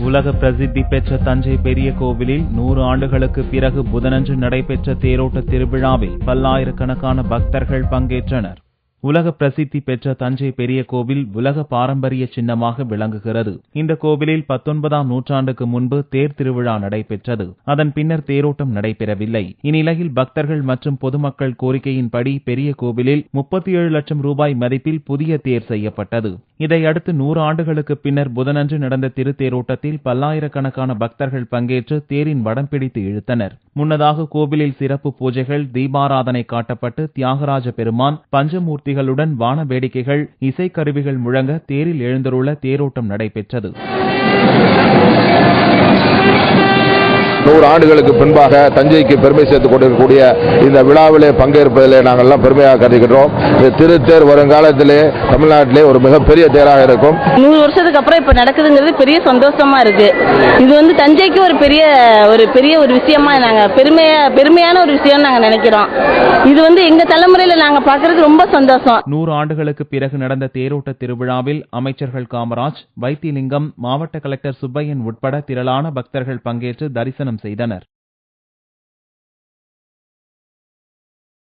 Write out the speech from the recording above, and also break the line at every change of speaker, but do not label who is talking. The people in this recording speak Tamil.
உலக பிரசித்தி பெற்ற தஞ்சை பெரிய கோவிலில் 100 ஆண்டுகளுக்கு பிறகு புதனன்று நடைபெற்ற தேரோட்ட திருவிழாவில் பல்லாயிரக்கணக்கான பக்தர்கள் பங்கேற்றனர். உலக பிரசித்தி பெற்ற தஞ்சை பெரிய கோவில் உலக பாரம்பரிய சின்னமாக விளங்குகிறது. இந்த கோவிலில் 19ஆம் நூற்றாண்டுக்கு முன்பு தேர் திருவிழா நடைபெற்றது. அதன் பின்னர் தேரோட்டம் நடைபெறவில்லை. இந்நிலையில் பக்தர்கள் மற்றும் பொதுமக்கள் கோரிக்கையின்படி பெரிய கோவிலில் 37 லட்சம் ரூபாய் மதிப்பில் புதிய தேர் செய்யப்பட்டது. இதையடுத்து 100 ஆண்டுகளுக்கு பின்னர் புதனன்று நடந்த திருத்தேரோட்டத்தில் பல்லாயிரக்கணக்கான பக்தர்கள் பங்கேற்று தேரின் வடம் பிடித்து இழுத்தனர். முன்னதாக கோவிலில் சிறப்பு பூஜைகள், தீபாராதனை காட்டப்பட்டு தியாகராஜ பெருமான், பஞ்சமூர்த்திகளுடன் வான வேடிக்கைகள், இசைக்கருவிகள் முழங்க தேரில் எழுந்தருள தேரோட்டம் நடைபெற்றது.
100 ஆண்டுகளுக்கு பின்பாக தஞ்சைக்கு பெருமை சேர்த்துக் கொண்டிருக்கக்கூடிய இந்த விழாவிலே பங்கேற்பதிலே நாங்கள் எல்லாம் பெருமையாக கருதுகின்றோம். இந்த திருத்தேர் வருங்காலத்திலே தமிழ்நாட்டிலே ஒரு மிகப்பெரிய தேராக இருக்கும்.
100 வருஷத்துக்கு அப்புறம் இப்ப நடக்குதுங்கிறது பெரிய சந்தோஷமா இருக்கு. இது தஞ்சைக்கு ஒரு பெரிய ஒரு விஷயமா நாங்க பெருமையான ஒரு விஷயம் நாங்க நினைக்கிறோம். இது எங்க தலைமுறையில நாங்க பாக்குறது ரொம்ப சந்தோஷம்.
100 ஆண்டுகளுக்கு பிறகு நடந்த தேரோட்ட திருவிழாவில் அமைச்சர்கள் காமராஜ், வைத்திலிங்கம், மாவட்ட கலெக்டர் சுப்பையன் உட்பட திரளான பக்தர்கள் பங்கேற்று தரிசனம் செய்தனர்.